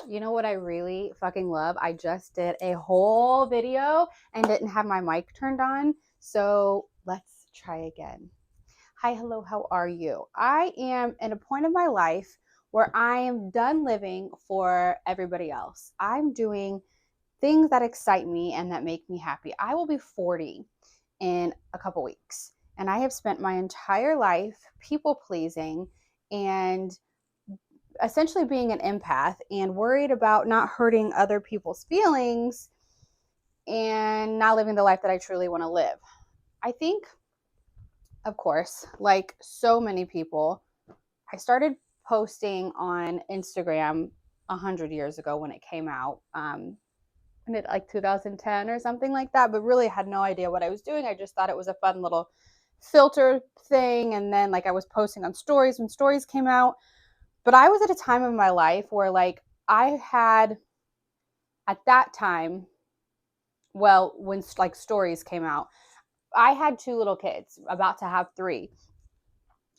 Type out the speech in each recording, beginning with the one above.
You know what I really fucking love? I just did a whole video and didn't have my mic turned on. So let's try again. Hi, hello, how are you? I am at a point of my life where I am done living for everybody else. I'm doing things that excite me and that make me happy. I will be 40 in a couple weeks, and I have spent my entire life people pleasing and essentially being an empath and worried about not hurting other people's feelings and not living the life that I truly want to live. I think, of course, like so many people, I started posting on Instagram 100 years ago when it came out, and it like 2010 or something like that, but really had no idea what I was doing. I just thought it was a fun little filter thing, and then like I was posting on stories when stories came out. But I was at a time of my life where like I had at that time, well, when like stories came out, I had two little kids, about to have three.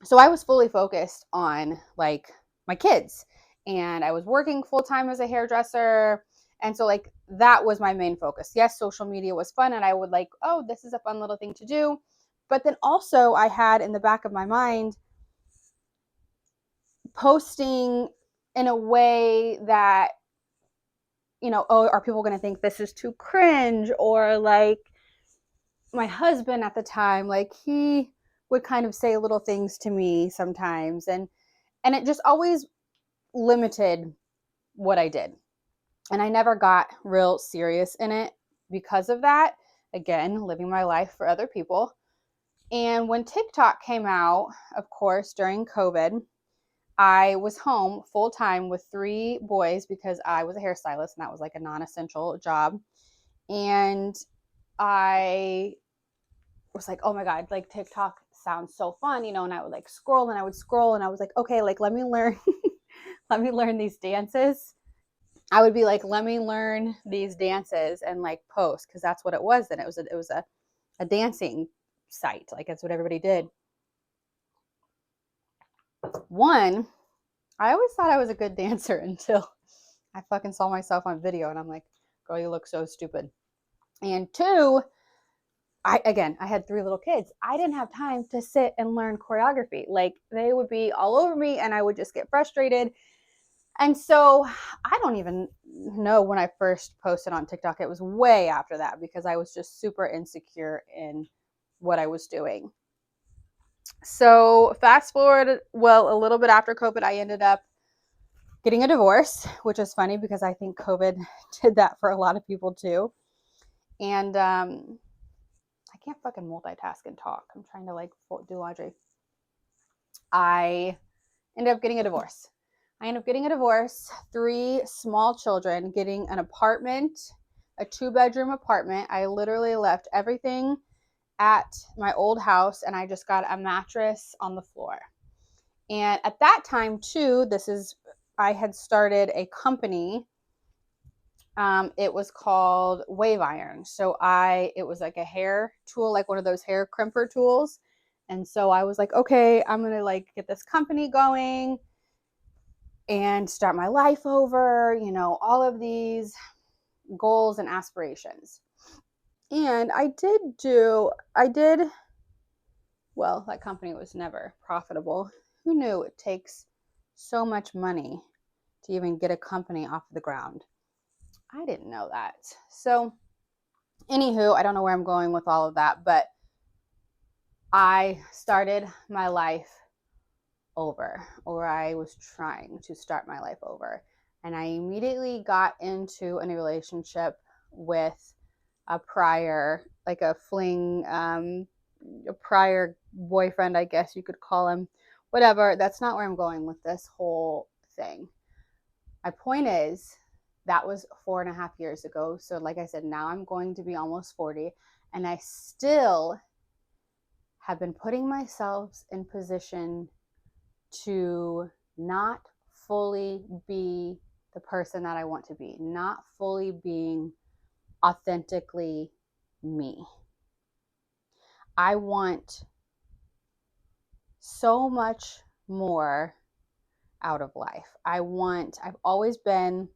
So I was fully focused on like my kids, and I was working full time as a hairdresser. And so like that was my main focus. Yes, social media was fun and I would like, oh, this is a fun little thing to do. But then also I had in the back of my mind posting in a way that, oh, are people going to think this is too cringe? Or like my husband at the time, like he would kind of say little things to me sometimes. And it just always limited what I did. And I never got real serious in it because of that. Again, living my life for other people. And when TikTok came out, of course, during COVID, I was home full time with three boys because I was a hairstylist and that was like a non essential job. And I was like, oh my God, like TikTok sounds so fun, and I would like scroll and I would scroll and I was like, okay, like let me learn, let me learn these dances. I would be like, let me learn these dances and like post, because that's what it was then. It was a dancing site. Like that's what everybody did. One, I always thought I was a good dancer until I fucking saw myself on video and I'm like, girl, you look so stupid. And two, I had three little kids. I didn't have time to sit and learn choreography. Like they would be all over me and I would just get frustrated. And so I don't even know when I first posted on TikTok. It was way after that because I was just super insecure in what I was doing. So fast forward, well, a little bit after COVID, I ended up getting a divorce, which is funny because I think COVID did that for a lot of people too. And I can't fucking multitask and talk. I'm trying to like do laundry. I ended up getting a divorce. I ended up getting a divorce, three small children, getting an apartment, a 2-bedroom apartment. I literally left everything at my old house and I just got a mattress on the floor. And at that time, too, I had started a company. It was called Wave Iron. So it was like a hair tool, like one of those hair crimper tools. And so I was like, okay, I'm going to like get this company going and start my life over, all of these goals and aspirations. And well, that company was never profitable. Who knew it takes so much money to even get a company off the ground? I didn't know that. So, anywho, I don't know where I'm going with all of that, but I started my life over, or I was trying to start my life over. And I immediately got into a new relationship with a prior, like a fling, a prior boyfriend, I guess you could call him. Whatever. That's not where I'm going with this whole thing. My point is, that was 4.5 years ago. So, like I said, now I'm going to be almost 40, and I still have been putting myself in position to not fully be the person that I want to be, not fully being authentically me. I want so much more out of life. I've always been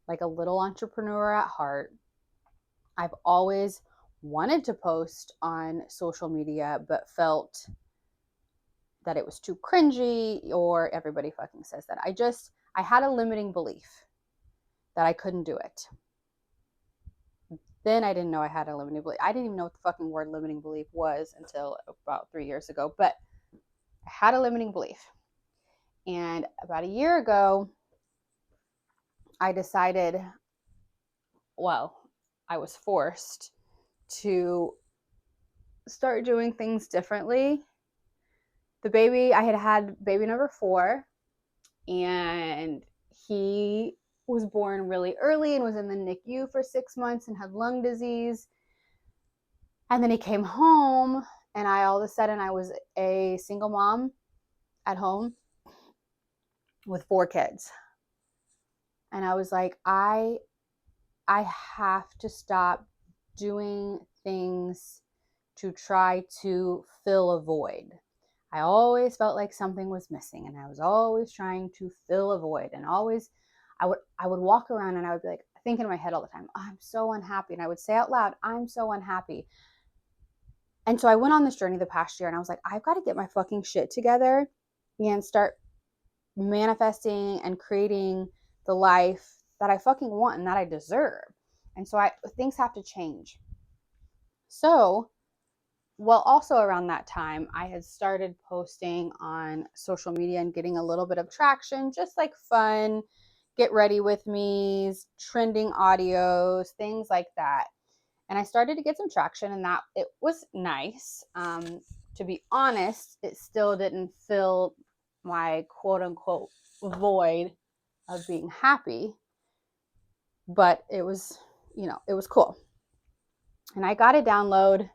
like a little entrepreneur at heart. I've always wanted to post on social media, but felt that it was too cringy, or everybody fucking says that. I had a limiting belief that I couldn't do it. Then I didn't know I had a limiting belief. I didn't even know what the fucking word limiting belief was until about 3 years ago. But I had a limiting belief. And about a year ago, I decided, well, I was forced to start doing things differently. I had baby number 4, and he was born really early and was in the NICU for 6 months and had lung disease. And then he came home, and all of a sudden I was a single mom at home with 4 kids. And I was like, I have to stop doing things to try to fill a void. I always felt like something was missing, and I was always trying to fill a void, and always I would walk around and I would be like thinking in my head all the time, oh, I'm so unhappy. And I would say out loud, I'm so unhappy. And so I went on this journey the past year, and I was like, I've got to get my fucking shit together and start manifesting and creating the life that I fucking want and that I deserve. And so things have to change. So, well, also around that time, I had started posting on social media and getting a little bit of traction, just like fun, get ready with me's, trending audios, things like that. And I started to get some traction, and that it was nice. To be honest, it still didn't fill my quote unquote void of being happy, but it was, it was cool. And I got a download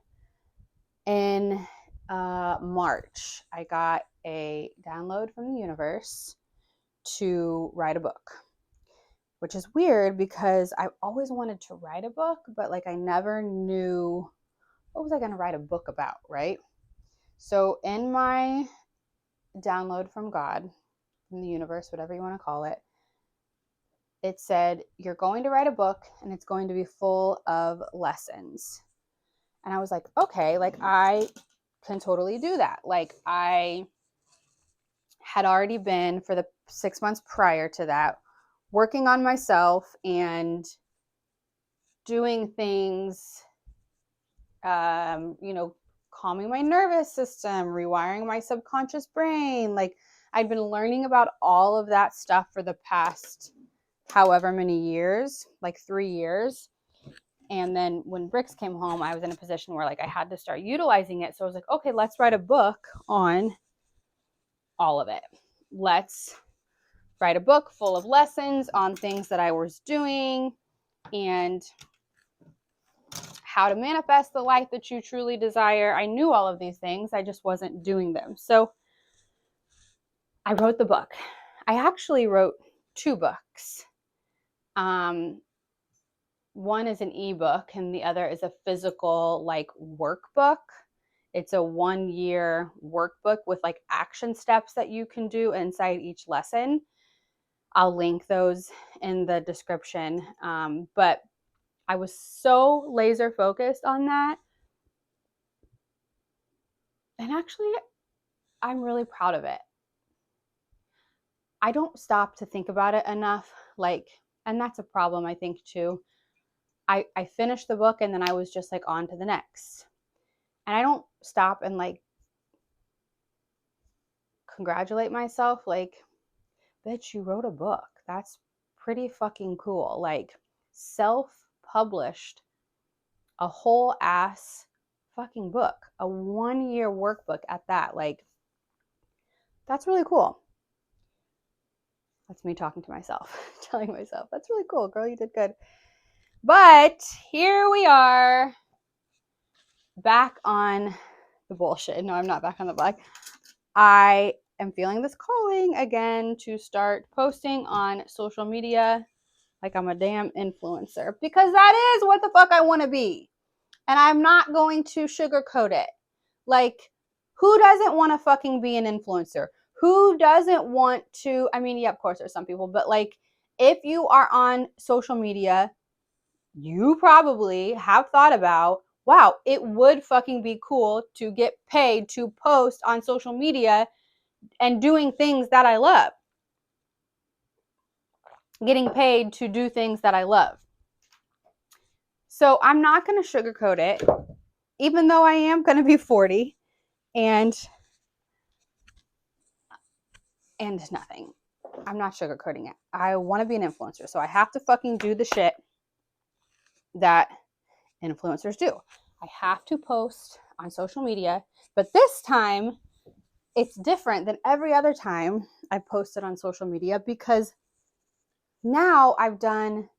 in March. I got a download from the universe to write a book, which is weird because I always wanted to write a book, but like I never knew what was I going to write a book about, right? So in my download from God, from the universe, whatever you want to call it, it said, you're going to write a book and it's going to be full of lessons. And I was like, okay, like I can totally do that. Like I had already been, for the 6 months prior to that, working on myself and doing things, calming my nervous system, rewiring my subconscious brain. Like I'd been learning about all of that stuff for the past however many years, like 3 years. And then when Bricks came home, I was in a position where like I had to start utilizing it. So I was like, okay, let's write a book on all of it. Let's write a book full of lessons on things that I was doing and how to manifest the life that you truly desire. I knew all of these things. I just wasn't doing them. So I wrote the book. I actually wrote 2 books. One is an ebook and the other is a physical like workbook. It's a 1-year workbook with like action steps that you can do inside each lesson. I'll link those in the description. But I was so laser focused on that. And actually, I'm really proud of it. I don't stop to think about it enough. And that's a problem, I think, too. I finished the book and then I was just like on to the next. And I don't stop and like congratulate myself. Like, bitch, you wrote a book. That's pretty fucking cool. Like, self-published a whole ass fucking book, a 1-year workbook at that. Like, that's really cool. That's me talking to myself, telling myself, that's really cool, girl, you did good. But here we are, back on the bullshit. No, I'm not back on the black. I am feeling this calling again to start posting on social media like I'm a damn influencer, because that is what the fuck I want to be. And I'm not going to sugarcoat it. Like, who doesn't want to fucking be an influencer? Who doesn't want to? I mean, yeah, of course there's some people, but like, If you are on social media, you probably have thought about, wow, it would fucking be cool to get paid to post on social media and doing things that I love. Getting paid to do things that I love. So I'm not going to sugarcoat it, even though I am going to be 40 and nothing. I'm not sugarcoating it. I want to be an influencer, so I have to fucking do the shit that influencers do. I have to post on social media, but this time it's different than every other time I've posted on social media because now I've done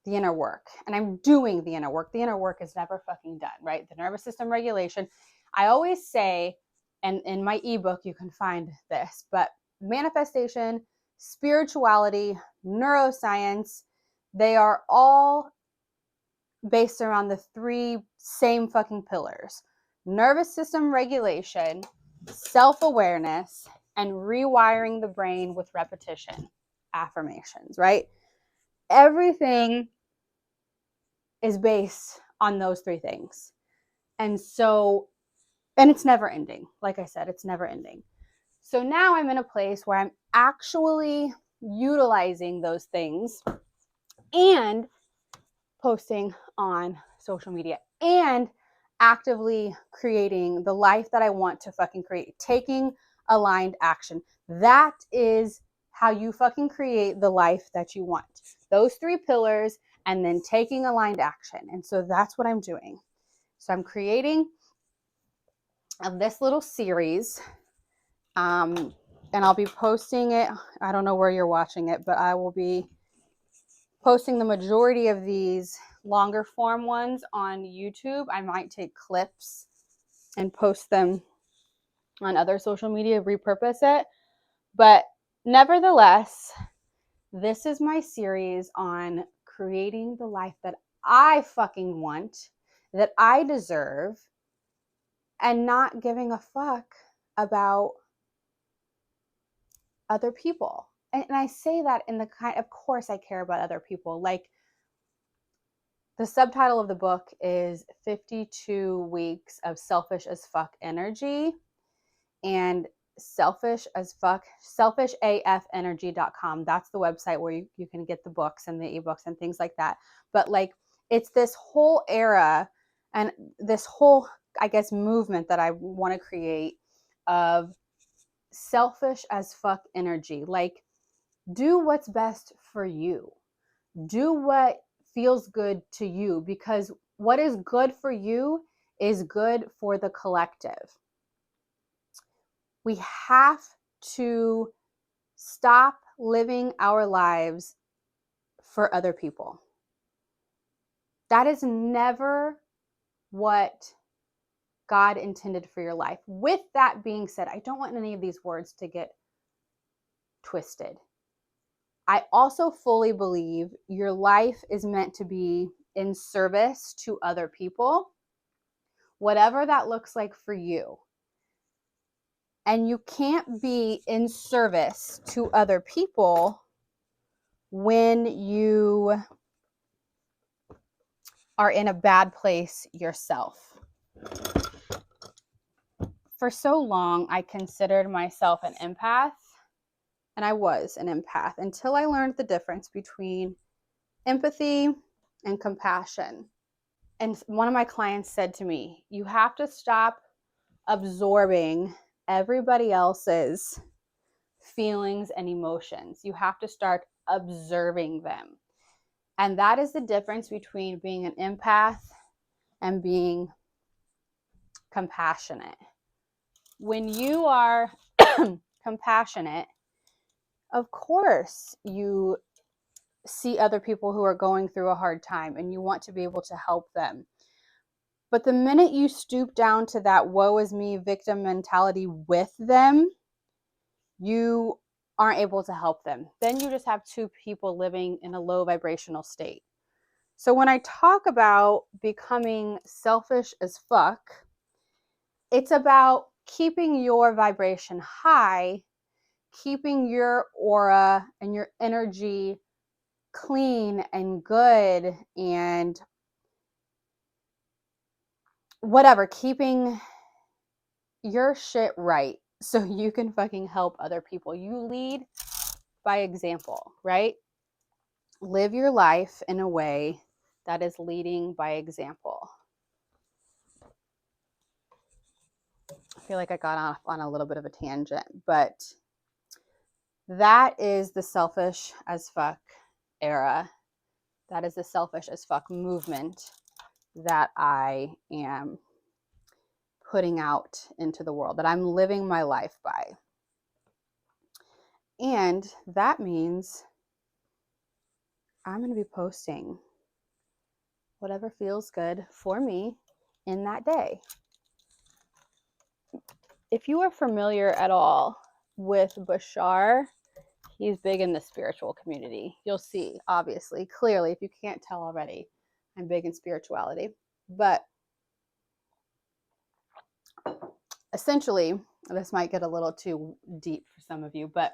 the inner work and I'm doing the inner work. The inner work is never fucking done, right? The nervous system regulation. I always say, and in my ebook, you can find this, but manifestation, spirituality, neuroscience, they are all based around the three same fucking pillars: nervous system regulation, self-awareness, and rewiring the brain with repetition, affirmations, right? Everything is based on those three things. And so, and it's never ending. Like I said, it's never ending. So now I'm in a place where I'm actually utilizing those things and posting on social media and actively creating the life that I want to fucking create, taking aligned action. That is how you fucking create the life that you want. Those three pillars and then taking aligned action. And so that's what I'm doing. So I'm creating this little series, and I'll be posting it. I don't know where you're watching it, but I will be posting the majority of these longer form ones on YouTube. I might take clips and post them on other social media, repurpose it. But nevertheless, this is my series on creating the life that I fucking want, that I deserve, and not giving a fuck about other people. And I say that in the kind, of course I care about other people. Like, the subtitle of the book is 52 Weeks of Selfish as Fuck Energy, and selfishafenergy.com. That's the website where you can get the books and the ebooks and things like that. But like, it's this whole era and this whole, I guess, movement that I want to create of selfish as fuck energy. Like, do what's best for you. Do what feels good to you, because what is good for you is good for the collective. We have to stop living our lives for other people. That is never what God intended for your life. With that being said, I don't want any of these words to get twisted. I also fully believe your life is meant to be in service to other people, whatever that looks like for you. And you can't be in service to other people when you are in a bad place yourself. For so long, I considered myself an empath, and I was an empath until I learned the difference between empathy and compassion. And one of my clients said to me, you have to stop absorbing everybody else's feelings and emotions. You have to start observing them. And that is the difference between being an empath and being compassionate. When you are compassionate, of course, you see other people who are going through a hard time and you want to be able to help them. But the minute you stoop down to that woe is me victim mentality with them, you aren't able to help them. Then you just have two people living in a low vibrational state. So when I talk about becoming selfish as fuck, it's about keeping your vibration high, keeping your aura and your energy clean and good and whatever, keeping your shit right so you can fucking help other people. You lead by example, right? Live your life in a way that is leading by example. I feel like I got off on a little bit of a tangent, but that is the selfish as fuck era. That is the selfish as fuck movement that I am putting out into the world, that I'm living my life by. And that means I'm going to be posting whatever feels good for me in that day. If you are familiar at all with Bashar, he's big in the spiritual community. You'll see, obviously, clearly, if you can't tell already, I'm big in spirituality. But essentially, this might get a little too deep for some of you, but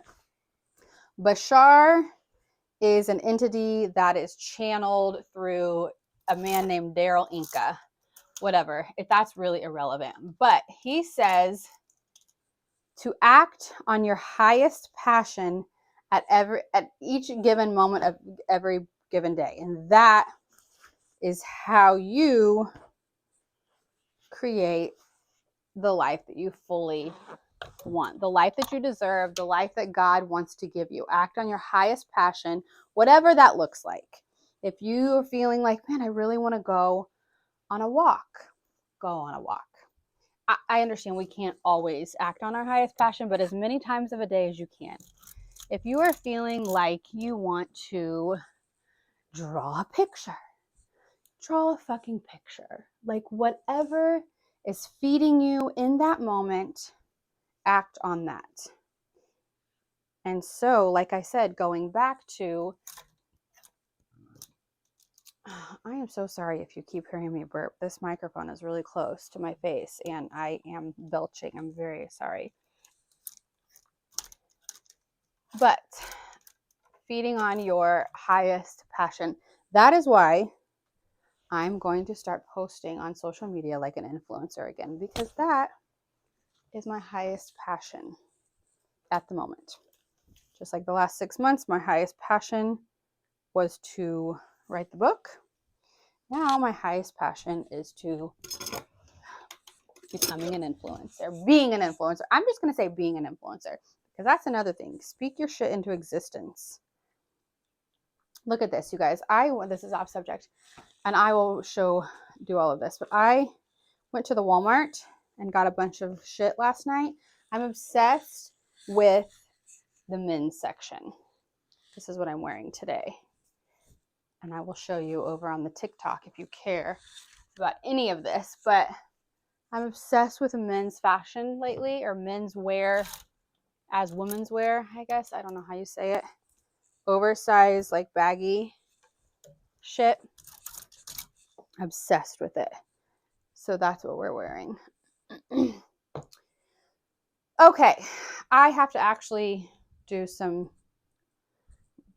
Bashar is an entity that is channeled through a man named Daryl Inca. Whatever, if that's really irrelevant. But he says to act on your highest passion at each given moment of every given day. And that is how you create the life that you fully want, the life that you deserve, the life that God wants to give you. Act on your highest passion, whatever that looks like. If you are feeling like, man, I really want to go on a walk, go on a walk. I understand we can't always act on our highest passion, but as many times of a day as you can. If you are feeling like you want to draw a picture, draw a fucking picture. Like whatever is feeding you in that moment, act on that. And so, like I said, going back to, I am so sorry if you keep hearing me burp. This microphone is really close to my face and I am belching. I'm very sorry. But feeding on your highest passion. That is why I'm going to start posting on social media like an influencer again, because that is my highest passion at the moment. Just like the last 6 months, my highest passion was to write the book. Now my highest passion is to becoming an influencer, being an influencer. I'm just going to say being an influencer because that's another thing. Speak your shit into existence. Look at this, you guys. This is off subject, and I will do all of this, but I went to the Walmart and got a bunch of shit last night. I'm obsessed with the men's section. This is what I'm wearing today. And I will show you over on the TikTok if you care about any of this, but I'm obsessed with men's fashion lately, or men's wear as women's wear, I guess. I don't know how you say it. Oversized, like baggy shit. Obsessed with it. So that's what we're wearing. Okay, I have to actually do some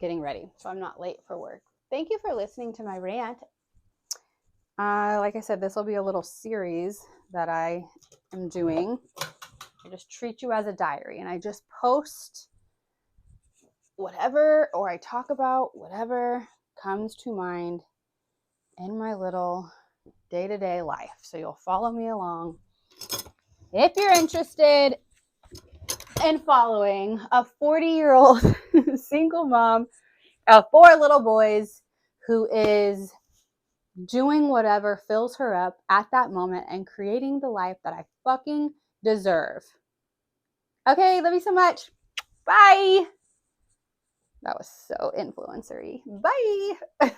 getting ready so I'm not late for work. Thank you for listening to my rant. Like I said, this will be a little series that I am doing. I just treat you as a diary and I just post whatever, or I talk about whatever comes to mind in my little day-to-day life. So you'll follow me along. If you're interested in following a 40-year-old single mom of 4 little boys who is doing whatever fills her up at that moment and creating the life that I fucking deserve. Okay, love you so much. Bye. That was so influencery. Bye.